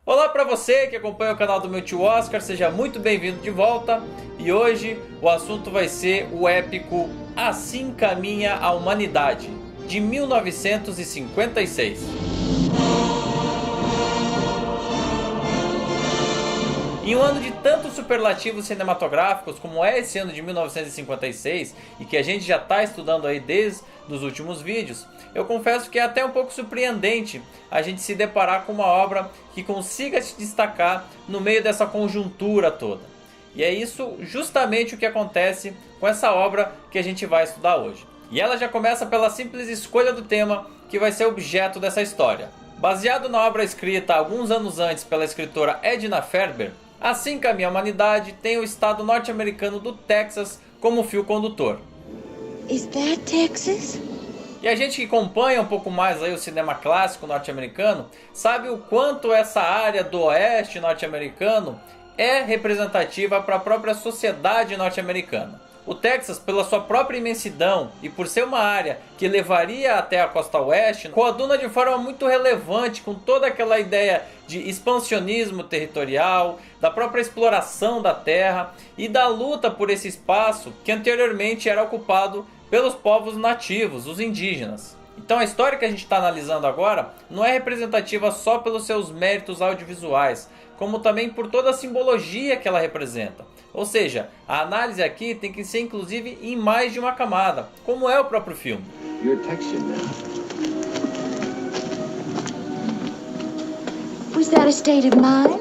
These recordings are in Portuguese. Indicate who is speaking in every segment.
Speaker 1: Olá para você que acompanha o canal do meu tio Oscar, seja muito bem-vindo de volta. E hoje o assunto vai ser o épico Assim Caminha a Humanidade, de 1956. Em um ano de tantos superlativos cinematográficos como é esse ano de 1956, e que a gente já está estudando aí desde os últimos vídeos, eu confesso que é até um pouco surpreendente a gente se deparar com uma obra que consiga se destacar no meio dessa conjuntura toda. E é isso justamente o que acontece com essa obra que a gente vai estudar hoje. E ela já começa pela simples escolha do tema que vai ser objeto dessa história. Baseado na obra escrita alguns anos antes pela escritora Edna Ferber, Assim Caminha a Humanidade tem o estado norte-americano do Texas como fio condutor.
Speaker 2: Is that Texas?
Speaker 1: E a gente que acompanha um pouco mais aí o cinema clássico norte-americano sabe o quanto essa área do oeste norte-americano é representativa para a própria sociedade norte-americana. O Texas, pela sua própria imensidão e por ser uma área que levaria até a costa oeste, coaduna de forma muito relevante com toda aquela ideia de expansionismo territorial, da própria exploração da terra e da luta por esse espaço que anteriormente era ocupado pelos povos nativos, os indígenas. Então a história que a gente está analisando agora não é representativa só pelos seus méritos audiovisuais, como também por toda a simbologia que ela representa. Ou seja, a análise aqui tem que ser inclusive em mais de uma camada, como é o próprio filme.
Speaker 3: Your texture now.
Speaker 2: Was that a state of mind?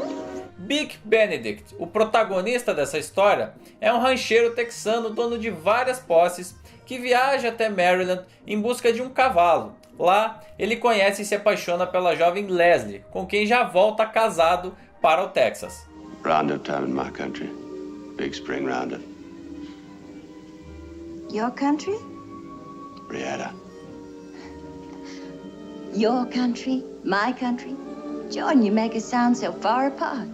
Speaker 1: Bick Benedict, o protagonista dessa história, é um rancheiro texano dono de várias posses que viaja até Maryland em busca de um cavalo. Lá, ele conhece e se apaixona pela jovem Leslie, com quem já volta casado para o Texas.
Speaker 3: Roundup time in my country. Big spring roundup.
Speaker 2: Your country?
Speaker 3: Brietta.
Speaker 2: Your country? My country? John, you make us sound so far apart.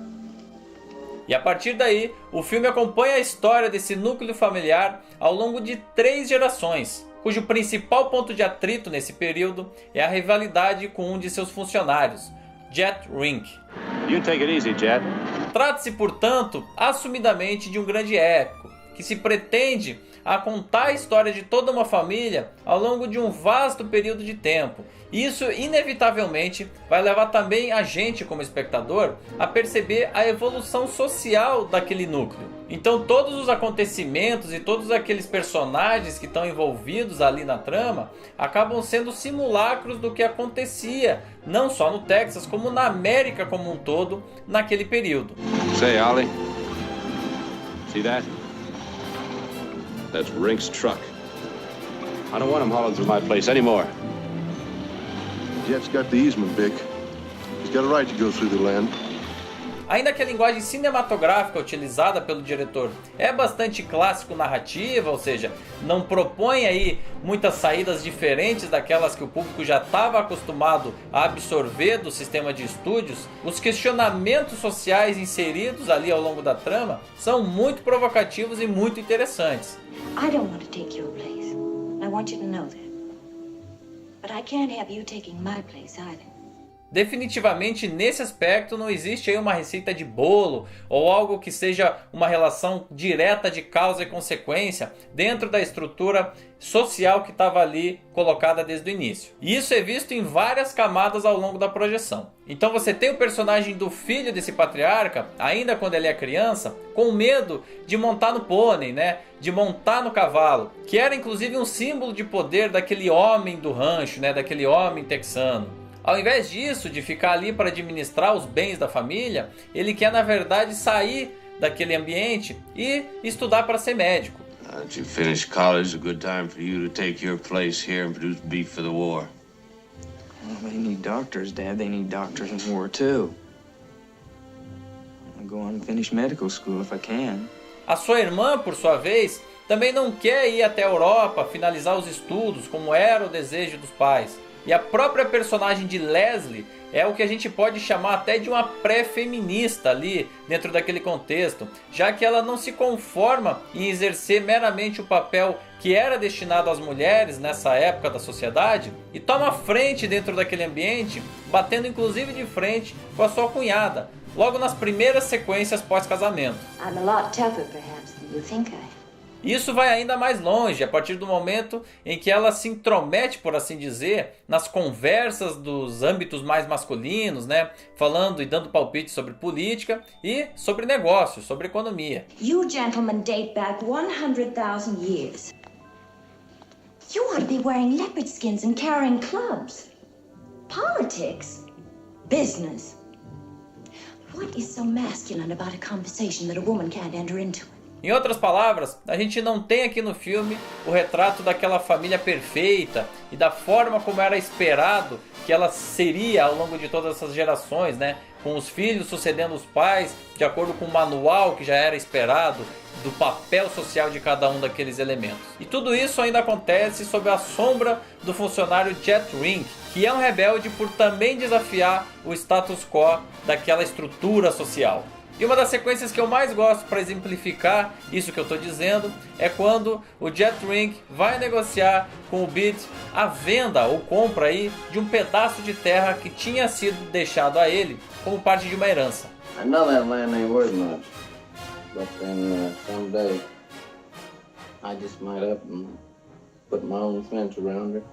Speaker 1: E a partir daí, o filme acompanha a história desse núcleo familiar ao longo de 3 gerações, cujo principal ponto de atrito nesse período é a rivalidade com um de seus funcionários, Jet Rink.
Speaker 3: You take it easy, Jet.
Speaker 1: Trata-se, portanto, assumidamente de um grande épico, que se pretende a contar a história de toda uma família ao longo de um vasto período de tempo. Isso, inevitavelmente, vai levar também a gente, como espectador, a perceber a evolução social daquele núcleo. Então todos os acontecimentos e todos aqueles personagens que estão envolvidos ali na trama acabam sendo simulacros do que acontecia, não só no Texas, como na América como um todo, naquele período.
Speaker 3: Say, Ollie. See that? That's Rink's truck. I don't want him hauling through my place anymore.
Speaker 4: Jet's got the easement, Vic. He's got a right to go through the land.
Speaker 1: Ainda que a linguagem cinematográfica utilizada pelo diretor é bastante clássico-narrativa, ou seja, não propõe aí muitas saídas diferentes daquelas que o público já estava acostumado a absorver do sistema de estúdios, os questionamentos sociais inseridos ali ao longo da trama são muito provocativos e muito interessantes.
Speaker 2: I don't want to take your place. I want you to know that. But I can't have you taking my place either.
Speaker 1: Definitivamente nesse aspecto não existe aí uma receita de bolo ou algo que seja uma relação direta de causa e consequência dentro da estrutura social que estava ali colocada desde o início. E isso é visto em várias camadas ao longo da projeção. Então você tem o personagem do filho desse patriarca, ainda quando ele é criança, com medo de montar no pônei, né? De montar no cavalo, que era inclusive um símbolo de poder daquele homem do rancho, né? Daquele homem texano. Ao invés disso, de ficar ali para administrar os bens da família, ele quer na verdade sair daquele ambiente e estudar para ser médico.
Speaker 3: Once you finish college, a good time for you to take your place here and produce beef for the war.
Speaker 5: Well, they need doctors, Dad. They need doctors in war, too. I'll go on and finish medical school if I can.
Speaker 1: A sua irmã, por sua vez, também não quer ir até a Europa finalizar os estudos, como era o desejo dos pais. E a própria personagem de Leslie é o que a gente pode chamar até de uma pré-feminista ali dentro daquele contexto, já que ela não se conforma em exercer meramente o papel que era destinado às mulheres nessa época da sociedade e toma frente dentro daquele ambiente, batendo inclusive de frente com a sua cunhada, logo nas primeiras sequências pós-casamento.
Speaker 2: I'm a lot tougher, perhaps, than you think I am.
Speaker 1: Isso vai ainda mais longe, a partir do momento em que ela se intromete, por assim dizer, nas conversas dos âmbitos mais masculinos, né? Falando e dando palpite sobre política e sobre negócios, sobre economia.
Speaker 2: You gentlemen date back 100,000 years. You ought to be wearing leopard skins and carrying clubs. Politics? Business? What is so masculine about a conversation that a woman can't enter into it?
Speaker 1: Em outras palavras, a gente não tem aqui no filme o retrato daquela família perfeita e da forma como era esperado que ela seria ao longo de todas essas gerações, né? Com os filhos sucedendo os pais, de acordo com o manual que já era esperado, do papel social de cada um daqueles elementos. E tudo isso ainda acontece sob a sombra do funcionário Jet Rink, que é um rebelde por também desafiar o status quo daquela estrutura social. E uma das sequências que eu mais gosto para exemplificar isso que eu estou dizendo é quando o Jet Rink vai negociar com o Beat a venda ou compra aí de um pedaço de terra que tinha sido deixado a ele como parte de uma herança.
Speaker 6: I know that land ain't worth much, but then someday I just might up and put my own fence around her.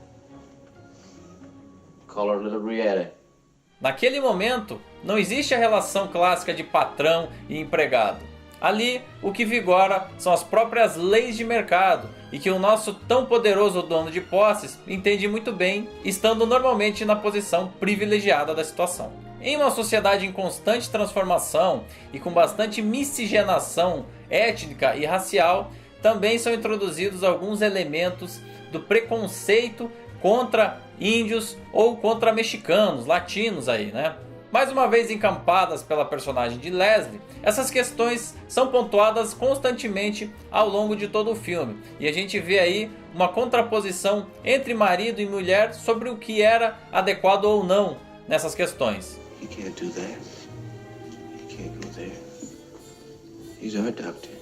Speaker 6: Call her Little Brietta.
Speaker 1: Naquele momento, não existe a relação clássica de patrão e empregado. Ali, o que vigora são as próprias leis de mercado e que o nosso tão poderoso dono de posses entende muito bem, estando normalmente na posição privilegiada da situação. Em uma sociedade em constante transformação e com bastante miscigenação étnica e racial, também são introduzidos alguns elementos do preconceito contra índios ou contra mexicanos, latinos aí, né? Mais uma vez encampadas pela personagem de Leslie, essas questões são pontuadas constantemente ao longo de todo o filme. E a gente vê aí uma contraposição entre marido e mulher sobre o que era adequado ou não nessas questões.
Speaker 6: You can't do that. You can't go there. He's our doctor.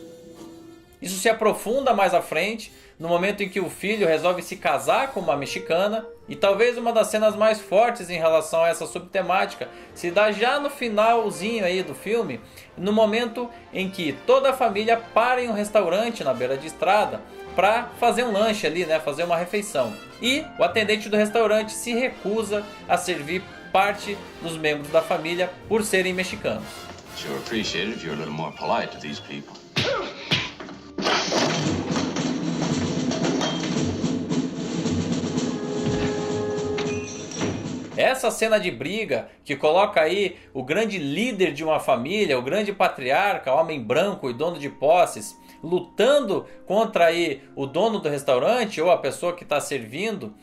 Speaker 1: Isso se aprofunda mais à frente, no momento em que o filho resolve se casar com uma mexicana, e talvez uma das cenas mais fortes em relação a essa subtemática se dá já no finalzinho aí do filme, no momento em que toda a família para em um restaurante na beira de estrada para fazer um lanche ali, né, fazer uma refeição. E o atendente do restaurante se recusa a servir parte dos membros da família por serem mexicanos.
Speaker 3: Sure appreciate it if you're a little more polite to these people.
Speaker 1: Essa cena de briga que coloca aí o grande líder de uma família, o grande patriarca, homem branco e dono de posses, lutando contra aí o dono do restaurante ou a pessoa que está servindo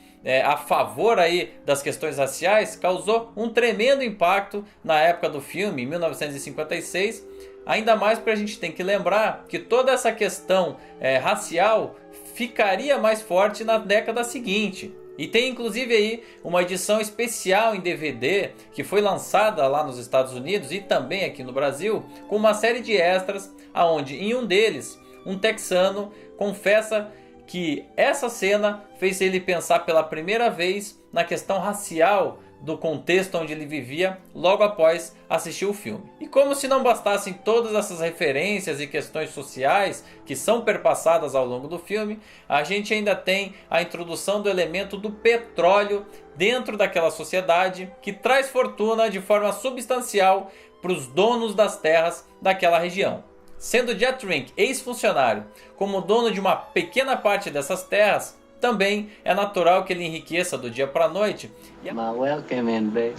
Speaker 1: a favor aí das questões raciais, causou um tremendo impacto na época do filme, em 1956. Ainda mais porque a gente tem que lembrar que toda essa questão racial ficaria mais forte na década seguinte. E tem inclusive aí uma edição especial em DVD que foi lançada lá nos Estados Unidos e também aqui no Brasil, com uma série de extras, aonde em um deles, um texano confessa que essa cena fez ele pensar pela primeira vez na questão racial do contexto onde ele vivia logo após assistir o filme. E como se não bastassem todas essas referências e questões sociais que são perpassadas ao longo do filme, a gente ainda tem a introdução do elemento do petróleo dentro daquela sociedade que traz fortuna de forma substancial para os donos das terras daquela região. Sendo Jet Rink ex-funcionário como dono de uma pequena parte dessas terras, também é natural que ele enriqueça do dia para a noite.
Speaker 6: My welcome in, babe.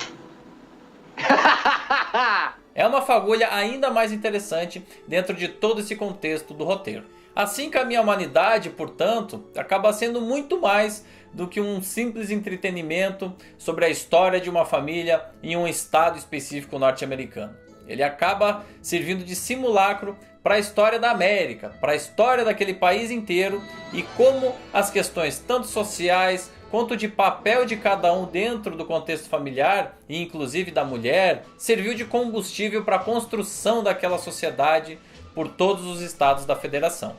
Speaker 1: É uma fagulha ainda mais interessante dentro de todo esse contexto do roteiro. Assim que a minha humanidade, portanto, acaba sendo muito mais do que um simples entretenimento sobre a história de uma família em um estado específico norte-americano. Ele acaba servindo de simulacro para a história da América, para a história daquele país inteiro e como as questões tanto sociais quanto de papel de cada um dentro do contexto familiar, e inclusive da mulher, serviu de combustível para a construção daquela sociedade por todos os estados da federação.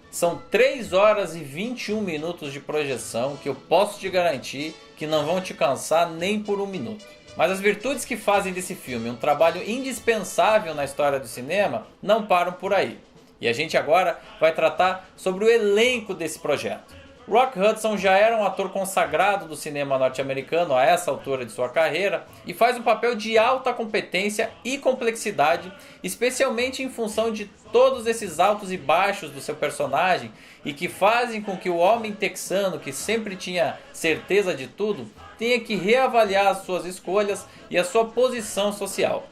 Speaker 1: São 3 horas e 21 minutos de projeção que eu posso te garantir que não vão te cansar nem por um minuto. Mas as virtudes que fazem desse filme um trabalho indispensável na história do cinema não param por aí. E a gente agora vai tratar sobre o elenco desse projeto. Rock Hudson já era um ator consagrado do cinema norte-americano a essa altura de sua carreira e faz um papel de alta competência e complexidade, especialmente em função de todos esses altos e baixos do seu personagem e que fazem com que o homem texano, que sempre tinha certeza de tudo, tenha que reavaliar as suas escolhas e a sua posição social.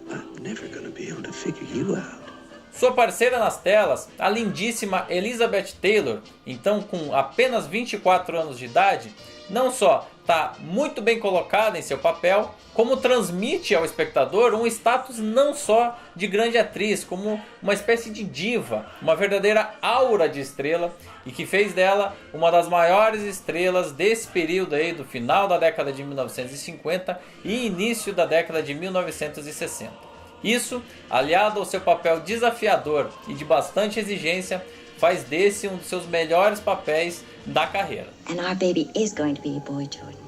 Speaker 7: I'm never gonna be able to figure you out.
Speaker 1: Sua parceira nas telas, a lindíssima Elizabeth Taylor, então com apenas 24 anos de idade, não só está muito bem colocada em seu papel, como transmite ao espectador um status não só de grande atriz, como uma espécie de diva, uma verdadeira aura de estrela, e que fez dela uma das maiores estrelas desse período aí do final da década de 1950 e início da década de 1960. Isso, aliado ao seu papel desafiador e de bastante exigência, faz desse um dos seus melhores papéis da carreira.
Speaker 2: And our baby is going to be a boy, Jordan.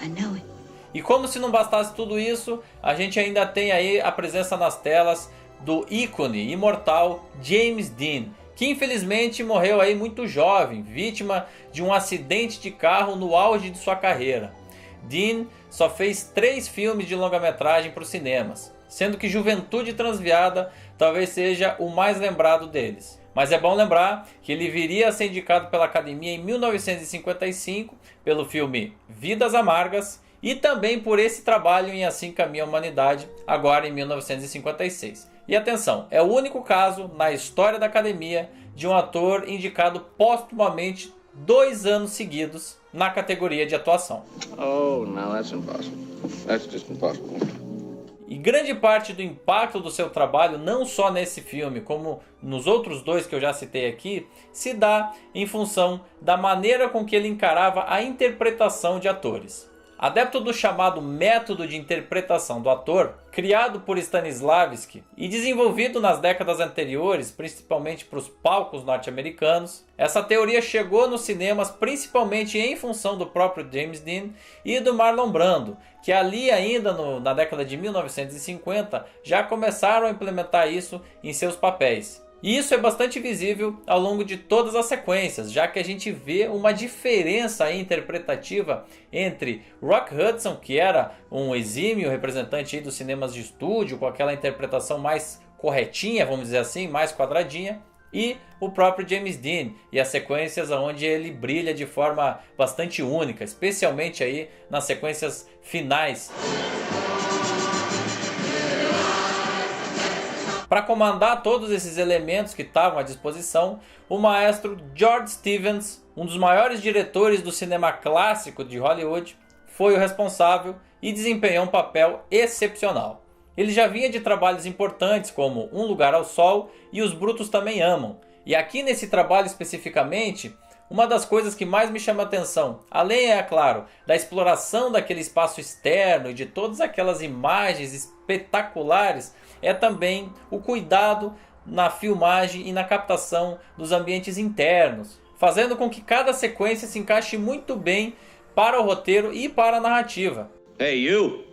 Speaker 2: I know it.
Speaker 1: E como se não bastasse tudo isso, a gente ainda tem aí a presença nas telas do ícone imortal James Dean, que infelizmente morreu aí muito jovem, vítima de um acidente de carro no auge de sua carreira. Dean só fez 3 filmes de longa-metragem para os cinemas, sendo que Juventude Transviada talvez seja o mais lembrado deles. Mas é bom lembrar que ele viria a ser indicado pela Academia em 1955 pelo filme Vidas Amargas e também por esse trabalho em Assim Caminha a Humanidade, agora em 1956. E atenção, é o único caso na história da Academia de um ator indicado póstumamente 2 anos seguidos na categoria de atuação.
Speaker 6: Oh, no, that's impossible. That's just impossible.
Speaker 1: E grande parte do impacto do seu trabalho, não só nesse filme, como nos outros 2 que eu já citei aqui, se dá em função da maneira com que ele encarava a interpretação de atores. Adepto do chamado método de interpretação do ator, criado por Stanislavski e desenvolvido nas décadas anteriores, principalmente para os palcos norte-americanos, essa teoria chegou nos cinemas principalmente em função do próprio James Dean e do Marlon Brando, que ali ainda na década de 1950 já começaram a implementar isso em seus papéis. E isso é bastante visível ao longo de todas as sequências, já que a gente vê uma diferença interpretativa entre Rock Hudson, que era um exímio representante dos cinemas de estúdio, com aquela interpretação mais corretinha, vamos dizer assim, mais quadradinha, e o próprio James Dean, e as sequências onde ele brilha de forma bastante única, especialmente aí nas sequências finais. Para comandar todos esses elementos que estavam à disposição, o maestro George Stevens, um dos maiores diretores do cinema clássico de Hollywood, foi o responsável e desempenhou um papel excepcional. Ele já vinha de trabalhos importantes como Um Lugar ao Sol e Os Brutos Também Amam. E aqui nesse trabalho especificamente, uma das coisas que mais me chama a atenção, além, é claro, da exploração daquele espaço externo e de todas aquelas imagens espetaculares, é também o cuidado na filmagem e na captação dos ambientes internos, fazendo com que cada sequência se encaixe muito bem para o roteiro e para a narrativa.
Speaker 3: Hey, you!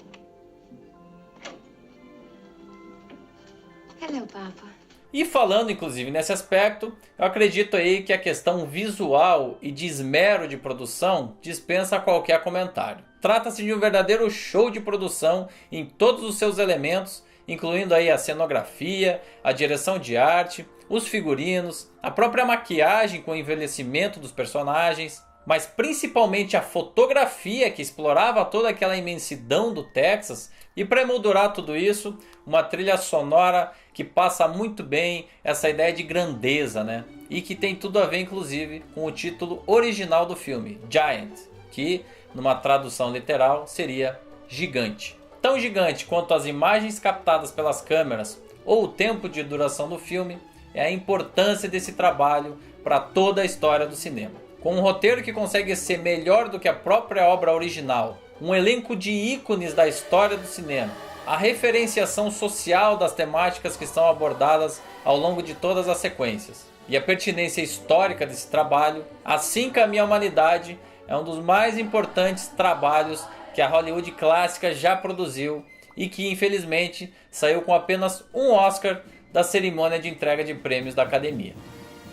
Speaker 2: Hello, Papa.
Speaker 1: E falando inclusive nesse aspecto, eu acredito aí que a questão visual e de esmero de produção dispensa qualquer comentário. Trata-se de um verdadeiro show de produção em todos os seus elementos, incluindo aí a cenografia, a direção de arte, os figurinos, a própria maquiagem com o envelhecimento dos personagens, mas principalmente a fotografia que explorava toda aquela imensidão do Texas, e para emoldurar tudo isso, uma trilha sonora que passa muito bem essa ideia de grandeza, né? E que tem tudo a ver inclusive com o título original do filme, Giant, que numa tradução literal seria gigante. Tão gigante quanto as imagens captadas pelas câmeras ou o tempo de duração do filme é a importância desse trabalho para toda a história do cinema. com um roteiro que consegue ser melhor do que a própria obra original, um elenco de ícones da história do cinema, a referenciação social das temáticas que são abordadas ao longo de todas as sequências e a pertinência histórica desse trabalho, Assim Caminha a Humanidade é um dos mais importantes trabalhos que a Hollywood clássica já produziu e que infelizmente saiu com apenas um Oscar da cerimônia de entrega de prêmios da Academia.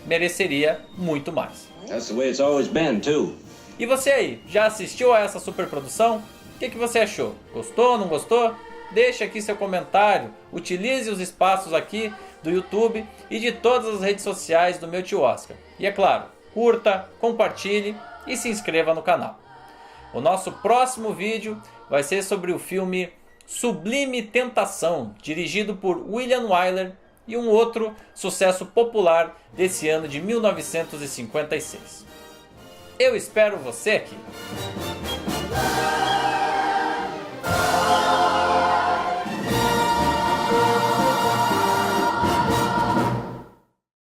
Speaker 1: Mereceria muito mais.
Speaker 3: That's the way it's always been, too.
Speaker 1: E você aí, já assistiu a essa superprodução? O que você achou? Gostou, não gostou? Deixe aqui seu comentário, utilize os espaços aqui do YouTube e de todas as redes sociais do meu tio Oscar. E é claro, curta, compartilhe e se inscreva no canal. O nosso próximo vídeo vai ser sobre o filme Sublime Tentação, dirigido por William Wyler e um outro sucesso popular desse ano de 1956. Eu espero você aqui!